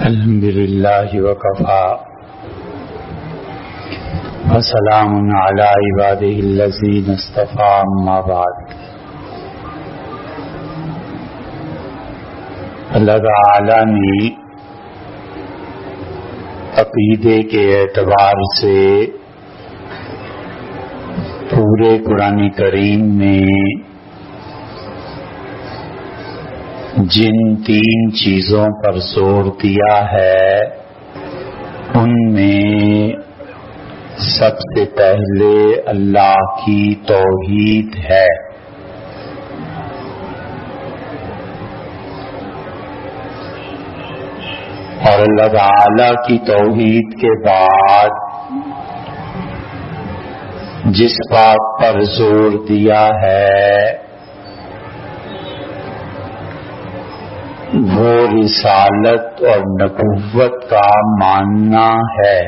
الحمد للہ وکفا وسلام علی عبادہ الذین اصطفی اما بعد۔ اللہ تعالی نے عقیدے کے اعتبار سے پورے قرآن کریم میں جن تین چیزوں پر زور دیا ہے ان میں سب سے پہلے اللہ کی توحید ہے۔ اور اللہ تعالی کی توحید کے بعد جس بات پر زور دیا ہے وہ رسالت اور نبوت کا ماننا ہے۔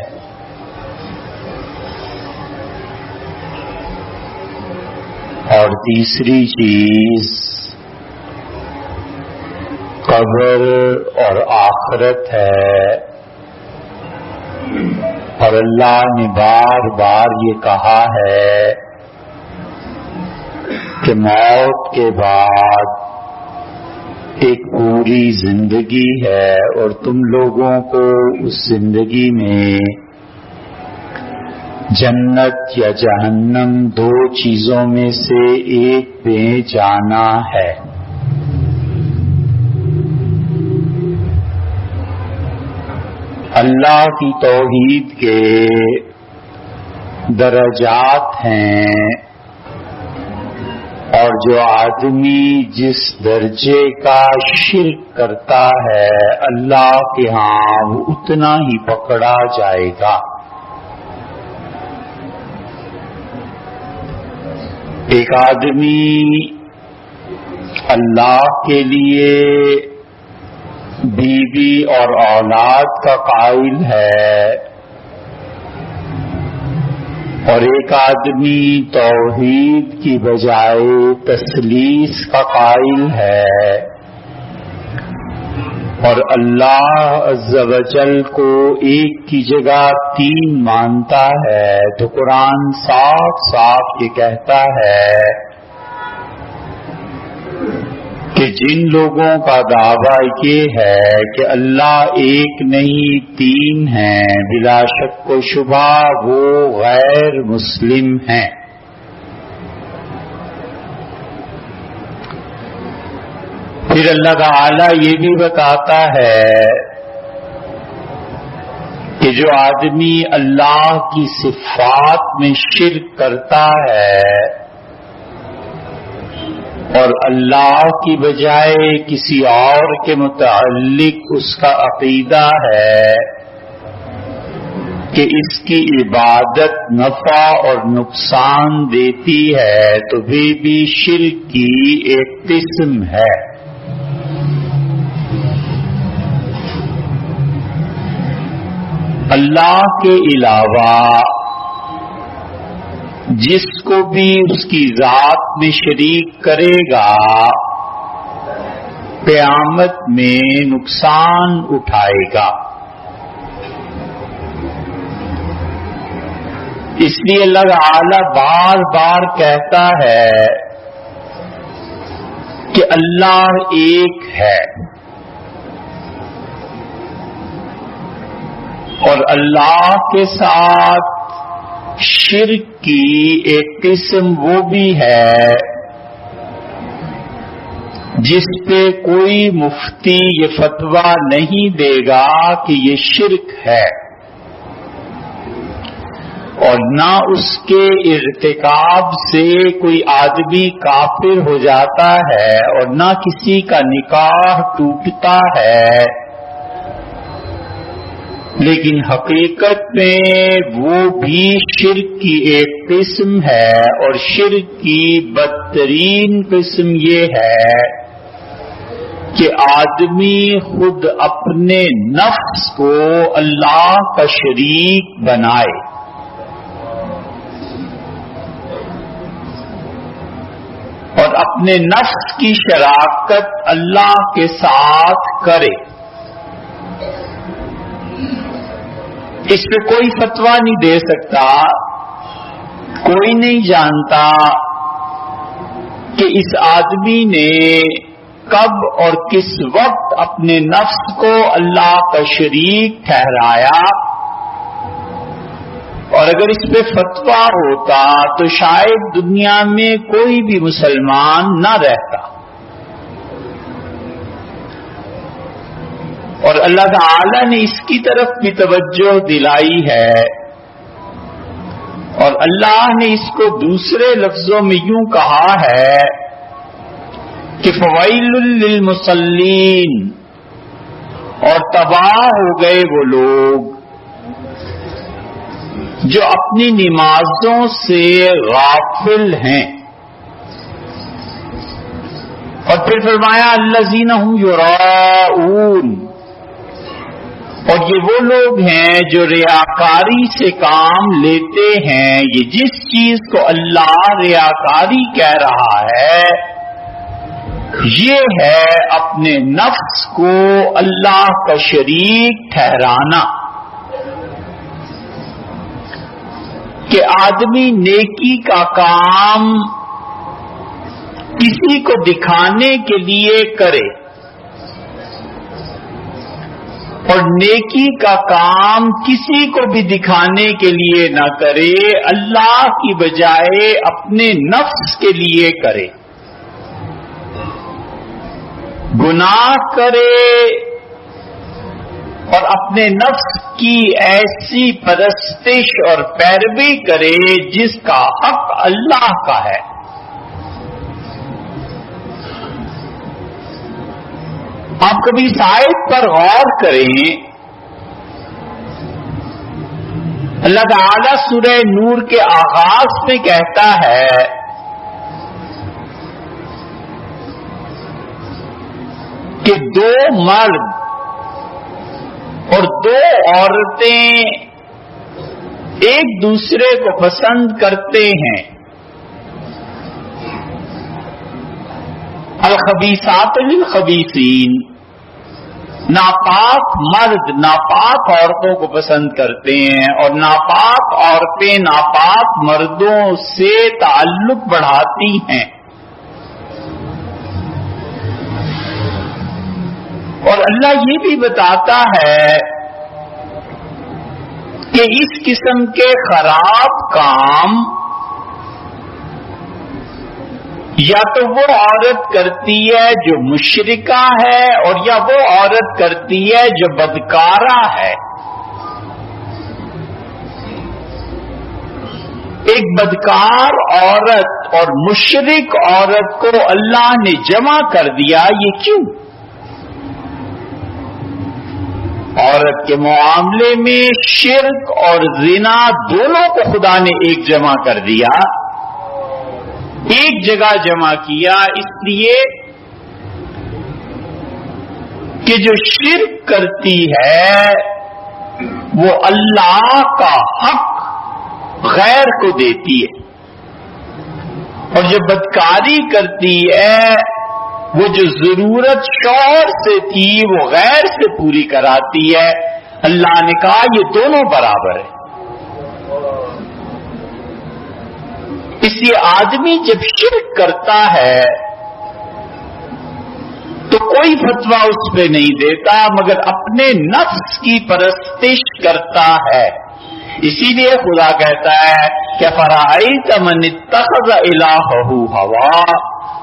اور تیسری چیز قبر اور آخرت ہے۔ اور اللہ نے بار بار یہ کہا ہے کہ موت کے بعد ایک پوری زندگی ہے اور تم لوگوں کو اس زندگی میں جنت یا جہنم دو چیزوں میں سے ایک میں جانا ہے۔ اللہ کی توحید کے درجات ہیں، اور جو آدمی جس درجے کا شرک کرتا ہے اللہ کے ہاں وہ اتنا ہی پکڑا جائے گا۔ ایک آدمی اللہ کے لیے بیوی اور اولاد کا قائل ہے، اور ایک آدمی توحید کی بجائے تثلیث کا قائل ہے، اور اللہ عز و جل کو ایک کی جگہ تین مانتا ہے، تو قرآن صاف صاف یہ کہتا ہے کہ جن لوگوں کا دعویٰ یہ ہے کہ اللہ ایک نہیں تین ہیں، بلا شک و شبہ وہ غیر مسلم ہیں۔ پھر اللہ تعالی یہ بھی بتاتا ہے کہ جو آدمی اللہ کی صفات میں شرک کرتا ہے اور اللہ کی بجائے کسی اور کے متعلق اس کا عقیدہ ہے کہ اس کی عبادت نفع اور نقصان دیتی ہے، تو بھی شرک کی ایک قسم ہے۔ اللہ کے علاوہ جس کو بھی اس کی ذات میں شریک کرے گا قیامت میں نقصان اٹھائے گا۔ اس لیے اللہ تعالی بار بار کہتا ہے کہ اللہ ایک ہے، اور اللہ کے ساتھ شرک کی ایک قسم وہ بھی ہے جس پہ کوئی مفتی یہ فتویٰ نہیں دے گا کہ یہ شرک ہے، اور نہ اس کے ارتکاب سے کوئی آدمی کافر ہو جاتا ہے، اور نہ کسی کا نکاح ٹوٹتا ہے، لیکن حقیقت میں وہ بھی شرک کی ایک قسم ہے، اور شرک کی بدترین قسم یہ ہے کہ آدمی خود اپنے نفس کو اللہ کا شریک بنائے۔ اور اپنے نفس کی شراکت اللہ کے ساتھ کرے۔ اس پہ کوئی فتویٰ نہیں دے سکتا، کوئی نہیں جانتا کہ اس آدمی نے کب اور کس وقت اپنے نفس کو اللہ کا شریک ٹھہرایا، اور اگر اس پہ فتویٰ ہوتا تو شاید دنیا میں کوئی بھی مسلمان نہ رہتا۔ اور اللہ تعالی نے اس کی طرف بھی توجہ دلائی ہے، اور اللہ نے اس کو دوسرے لفظوں میں یوں کہا ہے کہ فویل للمصلین، اور تباہ ہو گئے وہ لوگ جو اپنی نمازوں سے غافل ہیں۔ اور پھر فرمایا الذین ھم یراؤون، اور یہ وہ لوگ ہیں جو ریاکاری سے کام لیتے ہیں۔ یہ جس چیز کو اللہ ریاکاری کہہ رہا ہے یہ ہے اپنے نفس کو اللہ کا شریک ٹھہرانا، کہ آدمی نیکی کا کام کسی کو دکھانے کے لیے کرے، اور نیکی کا کام کسی کو بھی دکھانے کے لیے نہ کرے، اللہ کی بجائے اپنے نفس کے لیے کرے، گناہ کرے اور اپنے نفس کی ایسی پرستش اور پیروی کرے جس کا حق اللہ کا ہے۔ آپ کبھی اس آیت پر غور کریں، اللہ تعالی سورہ نور کے آغاز میں کہتا ہے کہ دو مرد اور دو عورتیں ایک دوسرے کو پسند کرتے ہیں، الخبیثات للخبیثین، ناپاک مرد ناپاک عورتوں کو پسند کرتے ہیں، اور ناپاک عورتیں ناپاک مردوں سے تعلق بڑھاتی ہیں۔ اور اللہ یہ بھی بتاتا ہے کہ اس قسم کے خراب کام یا تو وہ عورت کرتی ہے جو مشرکہ ہے، اور یا وہ عورت کرتی ہے جو بدکارہ ہے۔ ایک بدکار عورت اور مشرک عورت کو اللہ نے جمع کر دیا، یہ کیوں؟ عورت کے معاملے میں شرک اور زنا دونوں کو خدا نے ایک جمع کر دیا، ایک جگہ جمع کیا، اس لیے کہ جو شرک کرتی ہے وہ اللہ کا حق غیر کو دیتی ہے، اور جو بدکاری کرتی ہے وہ جو ضرورت شوہر سے تھی وہ غیر سے پوری کراتی ہے۔ اللہ نے کہا یہ دونوں برابر ہیں۔ اس لیے آدمی جب شرک کرتا ہے تو کوئی فتویٰ اس پہ نہیں دیتا مگر اپنے نفس کی پرستش کرتا ہے۔ اسی لیے خدا کہتا ہے کہ فرأیت من اتخذ الہہ ہوا،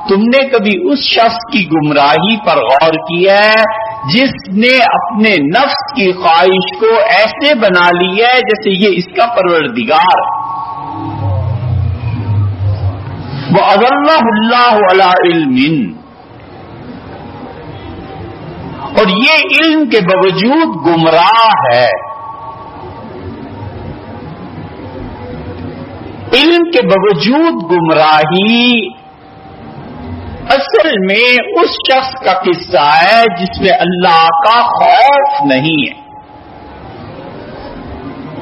تم نے کبھی اس شخص کی گمراہی پر غور کیا ہے جس نے اپنے نفس کی خواہش کو ایسے بنا لیا ہے جیسے یہ اس کا پروردگار ہے۔ وَأَضَلَّهُ اللَّهُ عَلَىٰ عِلْمٍ، اور یہ علم کے باوجود گمراہ ہے۔ علم کے باوجود گمراہی اصل میں اس شخص کا قصہ ہے جس میں اللہ کا خوف نہیں ہے۔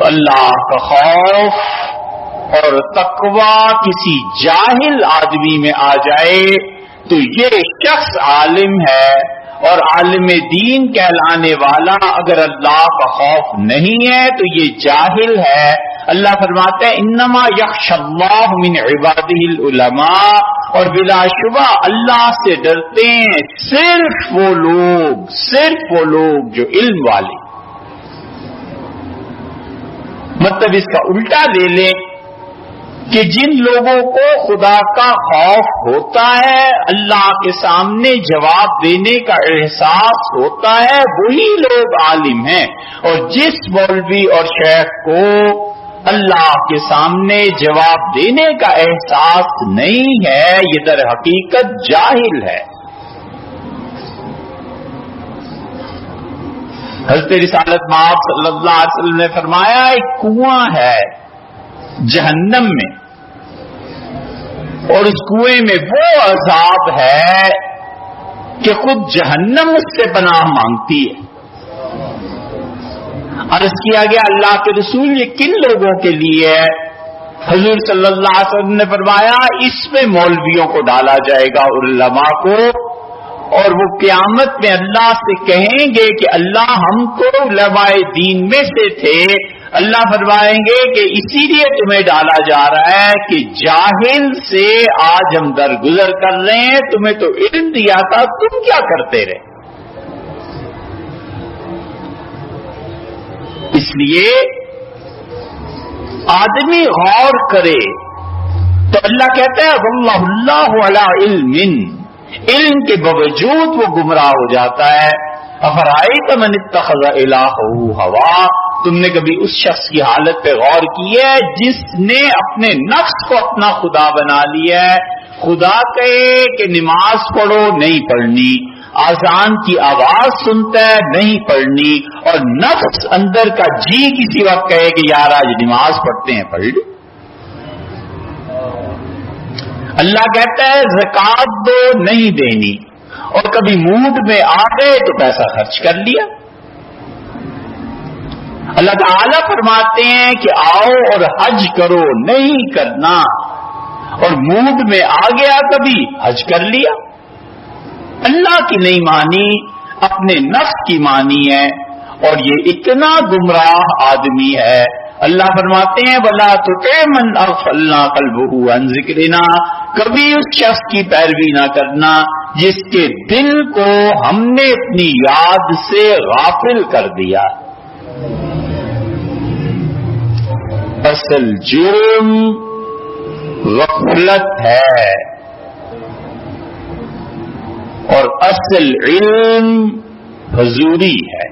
اللہ کا خوف اور تقوی کسی جاہل آدمی میں آ جائے تو یہ شخص عالم ہے، اور عالم دین کہلانے والا اگر اللہ کا خوف نہیں ہے تو یہ جاہل ہے. اللہ فرماتا ہے انما یخشی اللہ من عبادہ العلماء، اور بلا شبہ اللہ سے ڈرتے ہیں صرف وہ لوگ جو علم والے. مطلب اس کا الٹا لے لیں کہ جن لوگوں کو خدا کا خوف ہوتا ہے، اللہ کے سامنے جواب دینے کا احساس ہوتا ہے، وہی لوگ عالم ہیں. اور جس مولوی اور شیخ کو اللہ کے سامنے جواب دینے کا احساس نہیں ہے، یہ در حقیقت جاہل ہے. حضرت رسالت مآب صلی اللہ علیہ وسلم نے فرمایا ایک کنواں ہے جہنم میں، اور اس کنویں میں وہ عذاب ہے کہ خود جہنم اس سے پناہ مانگتی ہے. عرض کیا گیا اللہ کے رسول یہ کن لوگوں کے لیے ہے؟ حضور صلی اللہ علیہ وسلم نے فرمایا اس میں مولویوں کو ڈالا جائے گا اور علماء کو، اور وہ قیامت میں اللہ سے کہیں گے کہ اللہ ہم کو علماء دین میں سے تھے. اللہ فرمائیں گے کہ اسی لیے تمہیں ڈالا جا رہا ہے کہ جاہل سے آج ہم درگزر کر رہے ہیں، تمہیں تو علم دیا تھا، تم کیا کرتے رہے. اس لیے آدمی غور کرے تو اللہ کہتا ہے واللہ اللہ علی علم، علم کے باوجود وہ گمراہ ہو جاتا ہے. افرائیت من اتخذ الہہ ہوا، تم نے کبھی اس شخص کی حالت پہ غور کی ہے جس نے اپنے نفس کو اپنا خدا بنا لیا ہے؟ خدا کہے کہ نماز پڑھو نہیں پڑھنی، آذان کی آواز سنتا ہے نہیں پڑھنی، اور نفس اندر کا جی کسی وقت کہے کہ یار آج نماز پڑھتے ہیں پڑھ لو. اللہ کہتا ہے زکات دو نہیں دینی، اور کبھی موڈ میں آ گئے تو پیسہ خرچ کر لیا. اللہ تعالیٰ فرماتے ہیں کہ آؤ اور حج کرو نہیں کرنا، اور موڈ میں آ گیا کبھی حج کر لیا. اللہ کی نہیں مانی، اپنے نفس کی مانی ہے، اور یہ اتنا گمراہ آدمی ہے. اللہ فرماتے ہیں وَلَا تُطِعْ مَنْ أَغْفَلْنَا قَلْبُهُ عَنْ ذِكْرِنَا، کبھی اس شخص کی پیروی نہ کرنا جس کے دل کو ہم نے اپنی یاد سے غافل کر دیا. اصل جرم غفلت ہے، اور اصل علم حضوری ہے.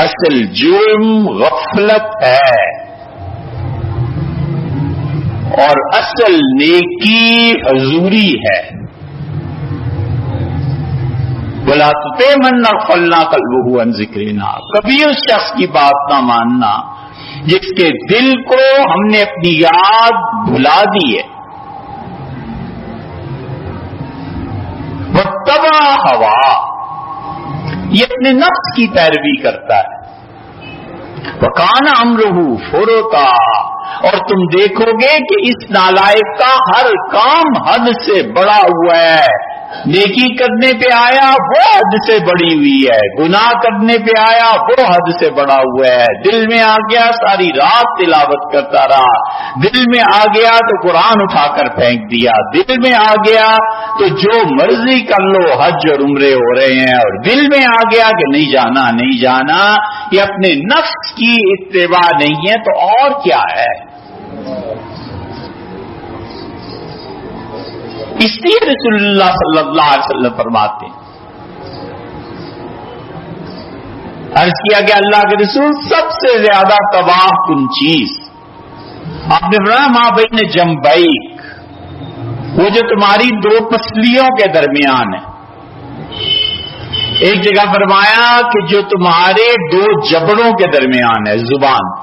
اصل جرم غفلت ہے، اور اصل نیکی حضوری ہے. وَلَا تُطِعْ مَنْ أَغْفَلْنَا قَلْبُهُ عَنْ ذِكْرِنَا، کبھی اس شخص کی بات نہ ماننا جس کے دل کو ہم نے اپنی یاد بھلا دی ہے. وَاتَّبَعَ هَوَاهُ، یہ اپنے نفس کی پیروی کرتا ہے. وَكَانَ أَمْرُهُ فُرُطًا، اور تم دیکھو گے کہ اس نالائق کا ہر کام حد سے بڑا ہوا ہے. نیکی کرنے پہ آیا وہ حد سے بڑی ہوئی ہے، گناہ کرنے پہ آیا وہ حد سے بڑا ہوا ہے. دل میں آ گیا ساری رات تلاوت کرتا رہا، دل میں آ گیا تو قرآن اٹھا کر پھینک دیا، دل میں آ گیا تو جو مرضی کر لو حج اور عمرے ہو رہے ہیں، اور دل میں آ گیا کہ نہیں جانا نہیں جانا. یہ اپنے نفس کی اتباع نہیں ہے تو اور کیا ہے. اس لیے رسول اللہ صلی اللہ علیہ وسلم فرماتے ہیں، عرض کیا کہ اللہ کے رسول سب سے زیادہ تباہ کن چیز آپ نے فرمایا ماں بین جنبیک، وہ جو تمہاری دو پسلیوں کے درمیان ہے. ایک جگہ فرمایا کہ جو تمہارے دو جبڑوں کے درمیان ہے زبان،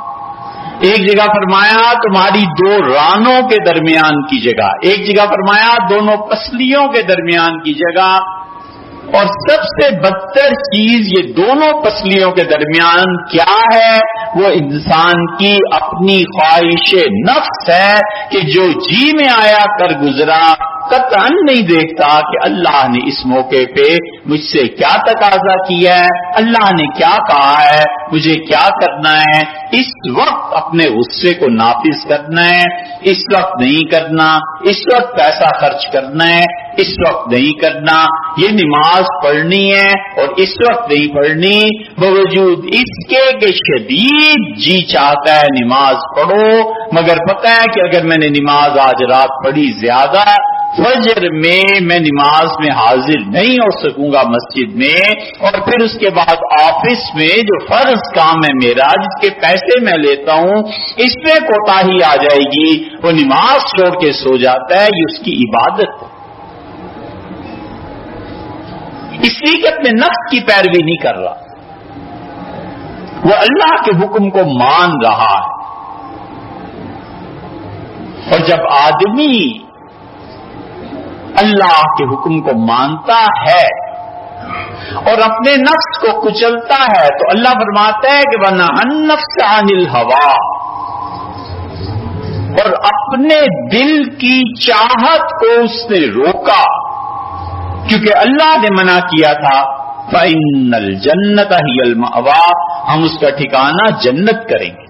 ایک جگہ فرمایا تمہاری دو رانوں کے درمیان کی جگہ، ایک جگہ فرمایا دونوں پسلیوں کے درمیان کی جگہ. اور سب سے بدتر چیز یہ دونوں پسلیوں کے درمیان کیا ہے؟ وہ انسان کی اپنی خواہش نفس ہے کہ جو جی میں آیا کر گزرا، قطعاً نہیں دیکھتا کہ اللہ نے اس موقع پہ مجھ سے کیا تقاضا کیا ہے، اللہ نے کیا کہا ہے، مجھے کیا کرنا ہے، اس وقت اپنے غصے کو نافذ کرنا ہے، اس وقت نہیں کرنا، اس وقت پیسہ خرچ کرنا ہے، اس وقت نہیں کرنا، یہ نماز پڑھنی ہے اور اس وقت نہیں پڑھنی، باوجود اس کے کہ شدید جی چاہتا ہے نماز پڑھو، مگر پتہ ہے کہ اگر میں نے نماز آج رات پڑھی زیادہ، فجر میں نماز میں حاضر نہیں ہو سکوں گا مسجد میں، اور پھر اس کے بعد آفس میں جو فرض کام ہے میرا، جس کے پیسے میں لیتا ہوں، اس میں کوتاہی آ جائے گی، وہ نماز چھوڑ کے سو جاتا ہے، یہ اس کی عبادت ہے، اس لیے کہ اپنے نفس کی پیروی نہیں کر رہا، وہ اللہ کے حکم کو مان رہا ہے۔ اور جب آدمی اللہ کے حکم کو مانتا ہے اور اپنے نفس کو کچلتا ہے تو اللہ فرماتا ہے کہ وَنَهَى النَّفْسَ عَنِ الْهَوَىٰ، اور اپنے دل کی چاہت کو اس نے روکا، کیونکہ اللہ نے منع کیا تھا فَإِنَّ الْجَنَّةَ هِيَ الْمَأْوَىٰ، ہم اس کا ٹھکانہ جنت کریں گے۔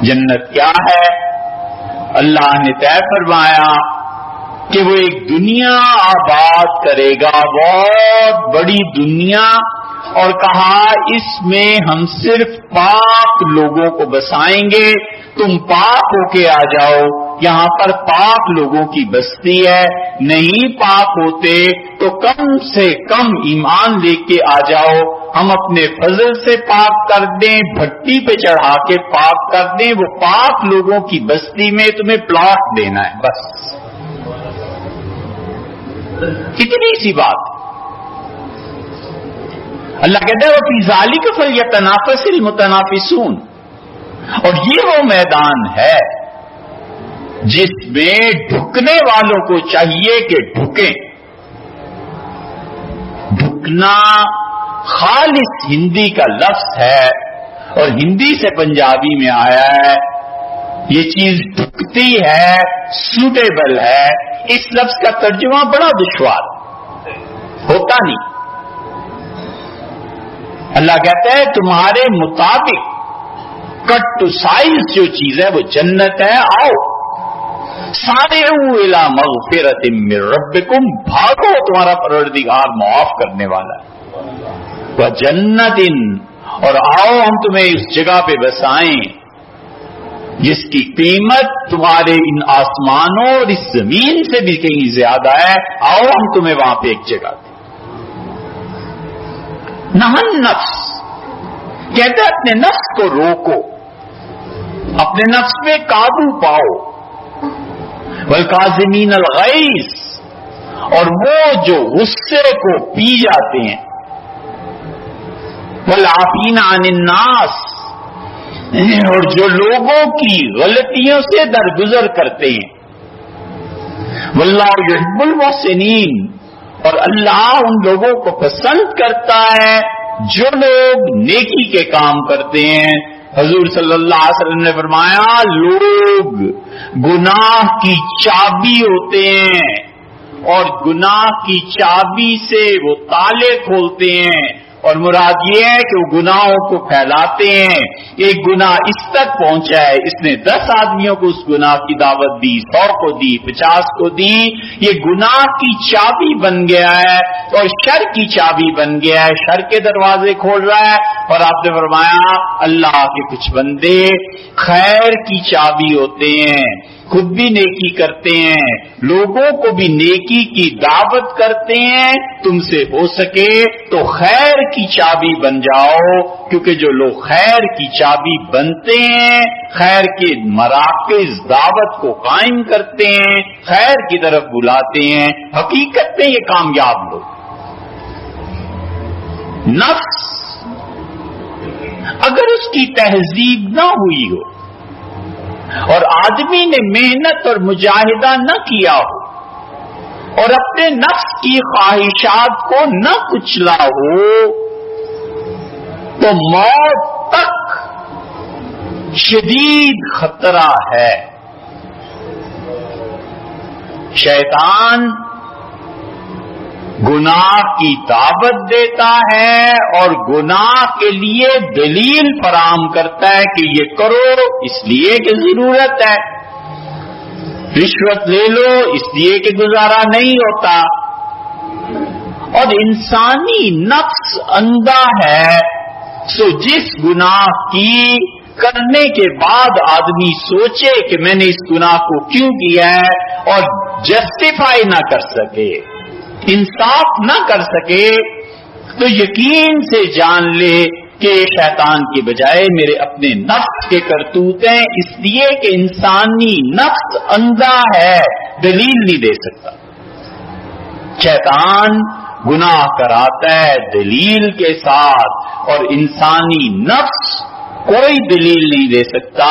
جنت کیا ہے؟ اللہ نے طے فرمایا کہ وہ ایک دنیا آباد کرے گا، بہت بڑی دنیا، اور کہا اس میں ہم صرف پاک لوگوں کو بسائیں گے، تم پاک ہو کے آ جاؤ، یہاں پر پاک لوگوں کی بستی ہے، نہیں پاک ہوتے تو کم سے کم ایمان لے کے آ جاؤ، ہم اپنے فضل سے پاک کر دیں، بھٹی پہ چڑھا کے پاک کر دیں، وہ پاک لوگوں کی بستی میں تمہیں پلاٹ دینا ہے، بس کتنی سی بات۔ اللہ کہتا ہے وَفِي ذَلِكَ فَلْيَتَنَافَسِ الْمُتَنَافِسُونَ، اور یہ وہ میدان ہے جس میں ڈھکنے والوں کو چاہیے کہ ڈھکیں۔ ڈھکنا خالص ہندی کا لفظ ہے اور ہندی سے پنجابی میں آیا ہے، یہ چیز ڈھکتی ہے، سوٹیبل ہے، اس لفظ کا ترجمہ بڑا دشوار ہوتا نہیں۔ اللہ کہتا ہے تمہارے مطابق کٹ ٹو سائز جو چیز ہے وہ جنت ہے، آؤ سارعوا الی مغفرۃ من ربکم، بھاگو تمہارا پروردگار معاف کرنے والا ہے، وجنت، اور آؤ ہم تمہیں اس جگہ پہ بسائیں جس کی قیمت تمہارے ان آسمانوں اور اس زمین سے بھی کہیں زیادہ ہے، آؤ ہم تمہیں وہاں پہ ایک جگہ دیں۔ نہى النفس، کہتے ہیں اپنے نفس کو روکو، اپنے نفس پہ قابو پاؤ، والکاظمین الغیظ، اور وہ جو غصے کو پی جاتے ہیں، والعافین عن الناس، اور جو لوگوں کی غلطیوں سے درگزر کرتے ہیں، واللہ یحب المحسنین، اور اللہ ان لوگوں کو پسند کرتا ہے جو لوگ نیکی کے کام کرتے ہیں۔ حضور صلی اللہ علیہ وسلم نے فرمایا لوگ گناہ کی چابی ہوتے ہیں اور گناہ کی چابی سے وہ تالے کھولتے ہیں، اور مراد یہ ہے کہ وہ گناہوں کو پھیلاتے ہیں۔ ایک گناہ اس تک پہنچا ہے، اس نے 10 آدمیوں کو اس گناہ کی دعوت دی، 100 کو دی، 50 کو دی، یہ گناہ کی چابی بن گیا ہے اور شر کی چابی بن گیا ہے، شر کے دروازے کھول رہا ہے۔ اور آپ نے فرمایا اللہ کے کچھ بندے خیر کی چابی ہوتے ہیں، خود بھی نیکی کرتے ہیں، لوگوں کو بھی نیکی کی دعوت کرتے ہیں، تم سے ہو سکے تو خیر کی چابی بن جاؤ، کیونکہ جو لوگ خیر کی چابی بنتے ہیں، خیر کے مراکز دعوت کو قائم کرتے ہیں، خیر کی طرف بلاتے ہیں، حقیقت میں یہ کامیاب لوگ۔ نفس اگر اس کی تہذیب نہ ہوئی ہو اور آدمی نے محنت اور مجاہدہ نہ کیا ہو اور اپنے نفس کی خواہشات کو نہ کچلا ہو تو موت تک شدید خطرہ ہے۔ شیطان گناہ کی دعوت دیتا ہے اور گناہ کے لیے دلیل فراہم کرتا ہے کہ یہ کرو اس لیے کہ ضرورت ہے، رشوت لے لو اس لیے کہ گزارا نہیں ہوتا. اور انسانی نفس اندھا ہے، سو جس گناہ کی کرنے کے بعد آدمی سوچے کہ میں نے اس گناہ کو کیوں کیا ہے اور جسٹیفائی نہ کر سکے، انصاف نہ کر سکے، تو یقین سے جان لے کہ شیطان کی بجائے میرے اپنے نفس کے کرتوت ہیں، اس لیے کہ انسانی نفس اندھا ہے، دلیل نہیں دے سکتا. شیطان گناہ کراتا ہے دلیل کے ساتھ اور انسانی نفس کوئی دلیل نہیں دے سکتا،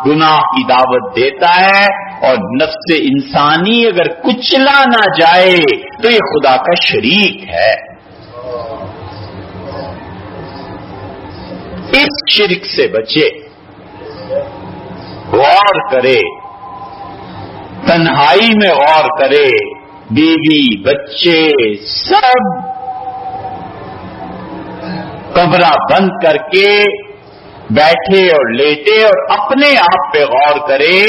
گناہ کی دعوت دیتا ہے. اور نفس انسانی اگر کچلا نہ جائے تو یہ خدا کا شریک ہے. اس شرک سے بچے، غور کرے، تنہائی میں غور کرے، بیوی بچے سب کمرہ بند کر کے بیٹھے اور لیٹے اور اپنے آپ پہ غور کرے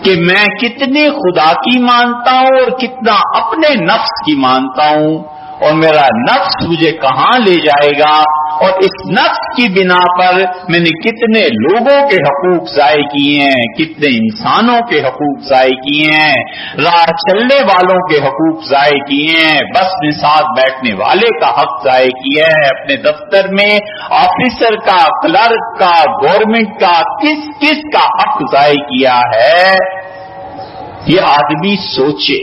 کہ میں کتنی خدا کی مانتا ہوں اور کتنا اپنے نفس کی مانتا ہوں، اور میرا نفس مجھے کہاں لے جائے گا، اور اس نفس کی بنا پر میں نے کتنے لوگوں کے حقوق ضائع کیے ہیں، کتنے انسانوں کے حقوق ضائع کیے ہیں، راہ چلنے والوں کے حقوق ضائع کیے ہیں، بس میں ساتھ بیٹھنے والے کا حق ضائع کیا ہے، اپنے دفتر میں آفیسر کا، کلرک کا، گورنمنٹ کا، کس کس کا حق ضائع کیا ہے. یہ آدمی سوچے.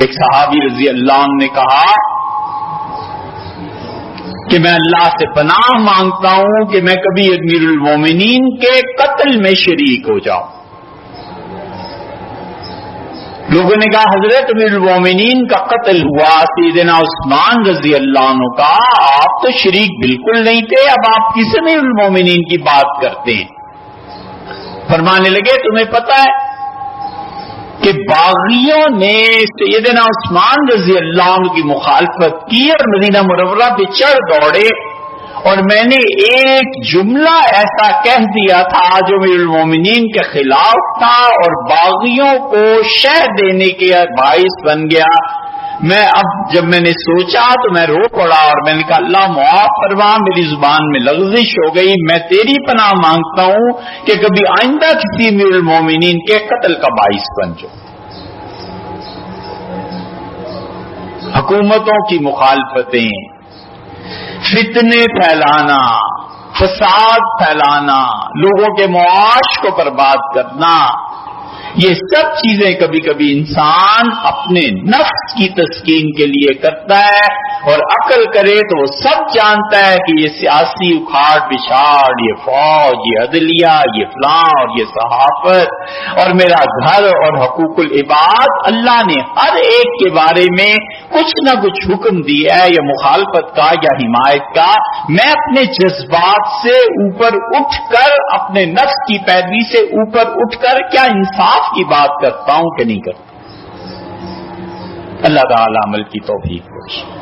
ایک صحابی رضی اللہ عنہ نے کہا کہ میں اللہ سے پناہ مانگتا ہوں کہ میں کبھی امیر المومنین کے قتل میں شریک ہو جاؤں. لوگوں نے کہا حضرت امیر المومنین کا قتل ہوا سیدنا عثمان رضی اللہ عنہ کا، آپ تو شریک بالکل نہیں تھے، اب آپ کس امیر المومنین کی بات کرتے ہیں؟ فرمانے لگے تمہیں پتہ ہے کہ باغیوں نے سیدنا عثمان رضی اللہ عنہ کی مخالفت کی اور مدینہ منورہ پہ چڑھ دوڑے، اور میں نے ایک جملہ ایسا کہہ دیا تھا جو امیر المومنین کے خلاف تھا اور باغیوں کو شہ دینے کے باعث بن گیا. میں اب جب میں نے سوچا تو میں رو پڑا اور میں نے کہا اللہ معاف فرما، میری زبان میں لغزش ہو گئی، میں تیری پناہ مانگتا ہوں کہ کبھی آئندہ کسی امیر المومنین کے قتل کا باعث بن جاؤ. حکومتوں کی مخالفتیں، فتنے پھیلانا، فساد پھیلانا، لوگوں کے معاش کو برباد کرنا، یہ سب چیزیں کبھی کبھی انسان اپنے نفس کی تسکین کے لیے کرتا ہے، اور عقل کرے تو وہ سب جانتا ہے کہ یہ سیاسی اکھاڑ پچھاڑ، یہ فوج، یہ عدلیہ، یہ فلاں اور یہ صحافت اور میرا گھر اور حقوق العباد، اللہ نے ہر ایک کے بارے میں کچھ نہ کچھ حکم دیا ہے، یا مخالفت کا یا حمایت کا. میں اپنے جذبات سے اوپر اٹھ کر، اپنے نفس کی پیروی سے اوپر اٹھ کر کیا انصاف کی بات کرتا ہوں کہ نہیں کرتا؟ اللہ تعالی عمل کی توفیق بخشے.